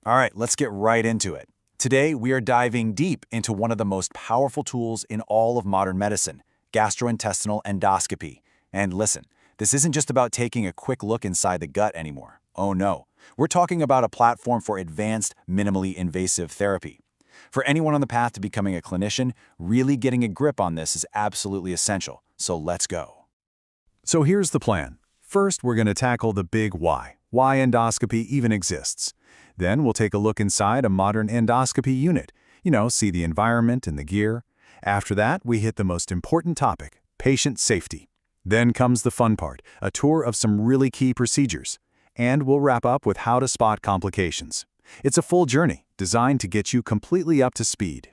All right, let's get right into it. Today, we are diving deep into one of the most powerful tools in all of modern medicine, gastrointestinal endoscopy. And listen, this isn't just about taking a quick look inside the gut anymore. Oh no, we're talking about a platform for advanced, minimally invasive therapy. For anyone on the path to becoming a clinician, really getting a grip on this is absolutely essential. So let's go. So here's the plan. First, we're going to tackle the big why endoscopy even exists. Then we'll take a look inside a modern endoscopy unit, see the environment and the gear. After that, we hit the most important topic, patient safety. Then comes the fun part, a tour of some really key procedures. And we'll wrap up with how to spot complications. It's a full journey, designed to get you completely up to speed.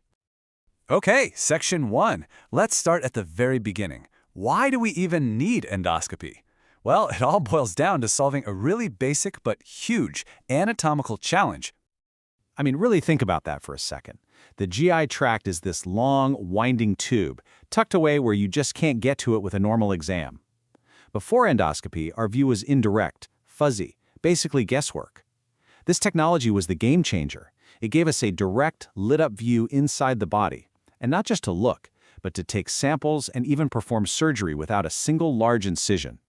Okay, section 1. Let's start at the very beginning. Why do we even need endoscopy? Well, it all boils down to solving a really basic but huge anatomical challenge. Really think about that for a second. The GI tract is this long, winding tube, tucked away where you just can't get to it with a normal exam. Before endoscopy, our view was indirect, fuzzy, basically guesswork. This technology was the game changer. It gave us a direct, lit-up view inside the body, and not just to look, but to take samples and even perform surgery without a single large incision.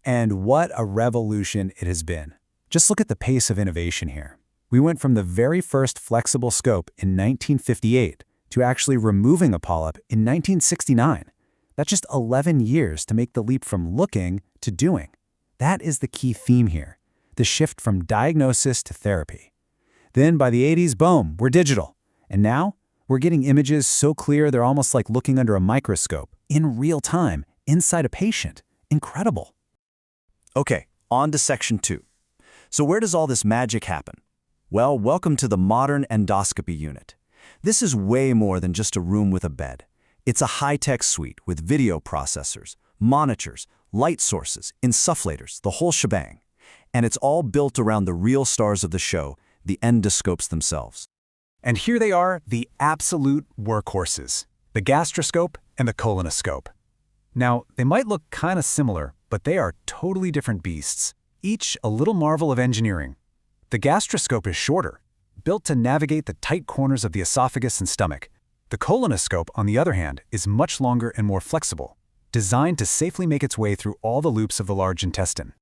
And what a revolution it has been. Just look at the pace of innovation here. We went from the very first flexible scope in 1958 to actually removing a polyp in 1969. That's just 11 years to make the leap from looking to doing. That is the key theme here, the shift from diagnosis to therapy. Then by the 80s, boom, we're digital. And now, we're getting images so clear they're almost like looking under a microscope, in real time, inside a patient. Incredible. Okay, on to section 2. So where does all this magic happen? Well, welcome to the modern endoscopy unit. This is way more than just a room with a bed. It's a high-tech suite with video processors, monitors, light sources, insufflators, the whole shebang. And it's all built around the real stars of the show, the endoscopes themselves. And here they are, the absolute workhorses, the gastroscope and the colonoscope. Now, they might look kind of similar, but they are totally different beasts, each a little marvel of engineering. The gastroscope is shorter, built to navigate the tight corners of the esophagus and stomach. The colonoscope, on the other hand, is much longer and more flexible, designed to safely make its way through all the loops of the large intestine.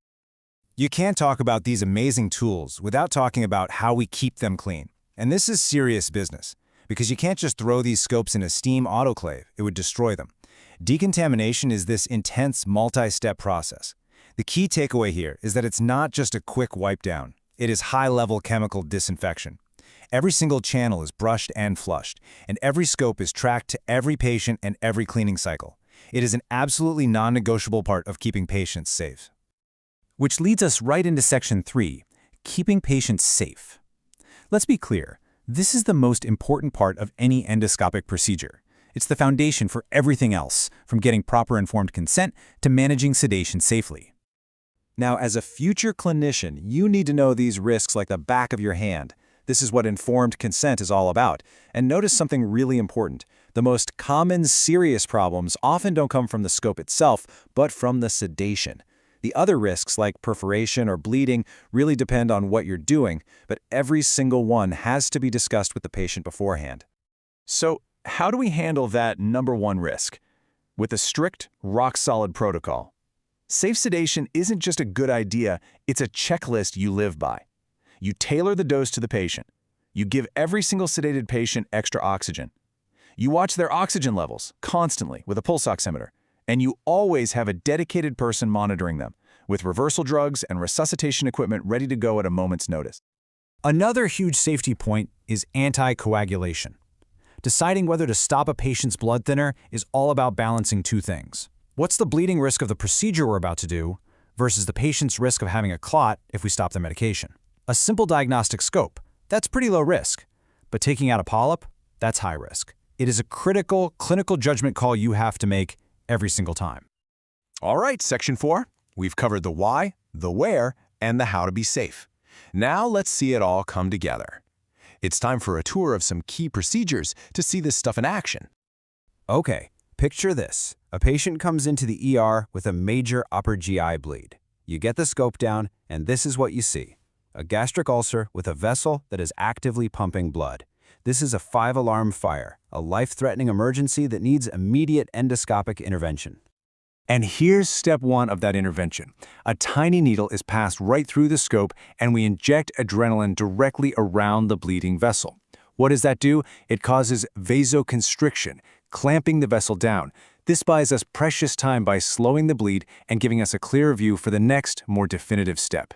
You can't talk about these amazing tools without talking about how we keep them clean. And this is serious business, because you can't just throw these scopes in a steam autoclave. It would destroy them. Decontamination is this intense, multi-step process. The key takeaway here is that it's not just a quick wipe down. It is high-level chemical disinfection. Every single channel is brushed and flushed, and every scope is tracked to every patient and every cleaning cycle. It is an absolutely non-negotiable part of keeping patients safe. Which leads us right into section 3, keeping patients safe. Let's be clear, this is the most important part of any endoscopic procedure. It's the foundation for everything else, from getting proper informed consent to managing sedation safely. Now, as a future clinician, you need to know these risks like the back of your hand. This is what informed consent is all about. And notice something really important. The most common serious problems often don't come from the scope itself, but from the sedation. The other risks, like perforation or bleeding, really depend on what you're doing, but every single one has to be discussed with the patient beforehand. So, how do we handle that number one risk? With a strict, rock-solid protocol. Safe sedation isn't just a good idea, it's a checklist you live by. You tailor the dose to the patient. You give every single sedated patient extra oxygen. You watch their oxygen levels constantly with a pulse oximeter. And you always have a dedicated person monitoring them, with reversal drugs and resuscitation equipment ready to go at a moment's notice. Another huge safety point is anticoagulation. Deciding whether to stop a patient's blood thinner is all about balancing two things. What's the bleeding risk of the procedure we're about to do versus the patient's risk of having a clot if we stop their medication? A simple diagnostic scope, that's pretty low risk. But taking out a polyp, that's high risk. It is a critical clinical judgment call you have to make every single time. All right, section 4. We've covered the why, the where, and the how to be safe. Now let's see it all come together. It's time for a tour of some key procedures to see this stuff in action. Okay, picture this. A patient comes into the ER with a major upper GI bleed. You get the scope down, and this is what you see. A gastric ulcer with a vessel that is actively pumping blood. This is a 5-alarm fire, a life-threatening emergency that needs immediate endoscopic intervention. And here's step 1 of that intervention. A tiny needle is passed right through the scope, and we inject adrenaline directly around the bleeding vessel. What does that do? It causes vasoconstriction, clamping the vessel down. This buys us precious time by slowing the bleed and giving us a clearer view for the next, more definitive step.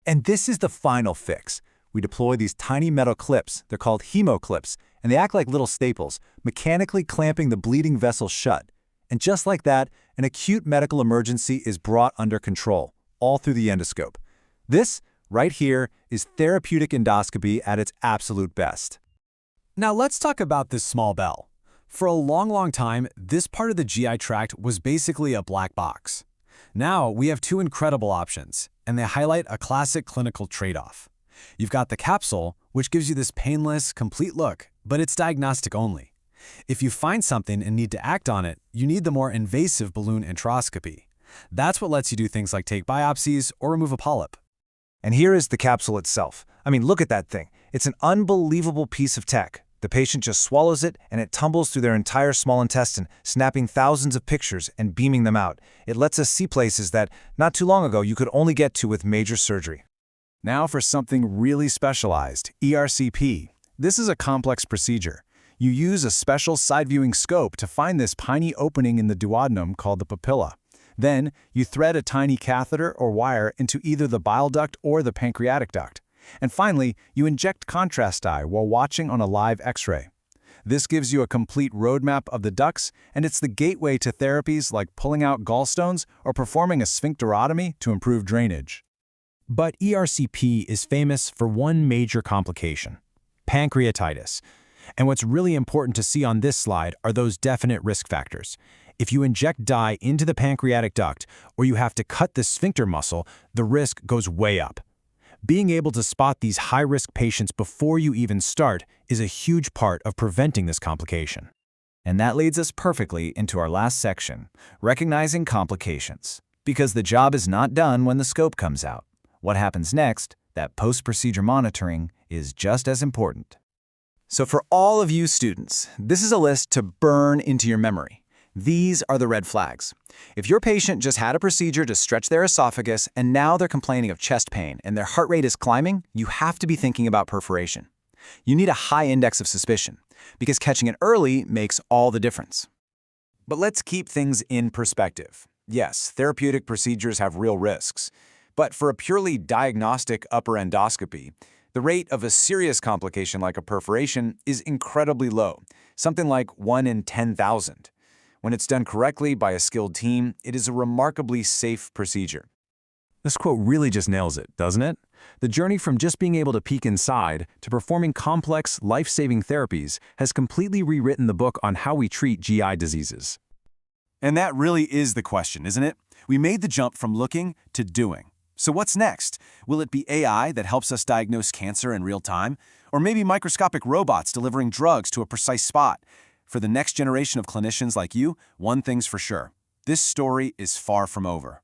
And this is the final fix. We deploy these tiny metal clips, they're called hemoclips, and they act like little staples, mechanically clamping the bleeding vessel shut. And just like that, an acute medical emergency is brought under control, all through the endoscope. This, right here, is therapeutic endoscopy at its absolute best. Now let's talk about this small bell. For a long time, this part of the GI tract was basically a black box. Now we have 2 incredible options, and they highlight a classic clinical trade-off. You've got the capsule, which gives you this painless, complete look, but it's diagnostic only. If you find something and need to act on it, you need the more invasive balloon enteroscopy. That's what lets you do things like take biopsies or remove a polyp. And here is the capsule itself. I mean, look at that thing. It's an unbelievable piece of tech. The patient just swallows it, and it tumbles through their entire small intestine, snapping thousands of pictures and beaming them out. It lets us see places that, not too long ago, you could only get to with major surgery. Now for something really specialized, ERCP. This is a complex procedure. You use a special side-viewing scope to find this tiny opening in the duodenum called the papilla. Then, you thread a tiny catheter or wire into either the bile duct or the pancreatic duct. And finally, you inject contrast dye while watching on a live X-ray. This gives you a complete roadmap of the ducts, and it's the gateway to therapies like pulling out gallstones or performing a sphincterotomy to improve drainage. But ERCP is famous for one major complication: pancreatitis. And what's really important to see on this slide are those definite risk factors. If you inject dye into the pancreatic duct or you have to cut the sphincter muscle, the risk goes way up. Being able to spot these high-risk patients before you even start is a huge part of preventing this complication. And that leads us perfectly into our last section, recognizing complications. Because the job is not done when the scope comes out. What happens next, that post-procedure monitoring, is just as important. So for all of you students, this is a list to burn into your memory. These are the red flags. If your patient just had a procedure to stretch their esophagus and now they're complaining of chest pain and their heart rate is climbing, you have to be thinking about perforation. You need a high index of suspicion, because catching it early makes all the difference. But let's keep things in perspective. Yes, therapeutic procedures have real risks, but for a purely diagnostic upper endoscopy, the rate of a serious complication like a perforation is incredibly low, something like 1 in 10,000. When it's done correctly by a skilled team, it is a remarkably safe procedure. This quote really just nails it, doesn't it? The journey from just being able to peek inside to performing complex, life-saving therapies has completely rewritten the book on how we treat GI diseases. And that really is the question, isn't it? We made the jump from looking to doing. So what's next? Will it be AI that helps us diagnose cancer in real time? Or maybe microscopic robots delivering drugs to a precise spot? For the next generation of clinicians like you, one thing's for sure. This story is far from over.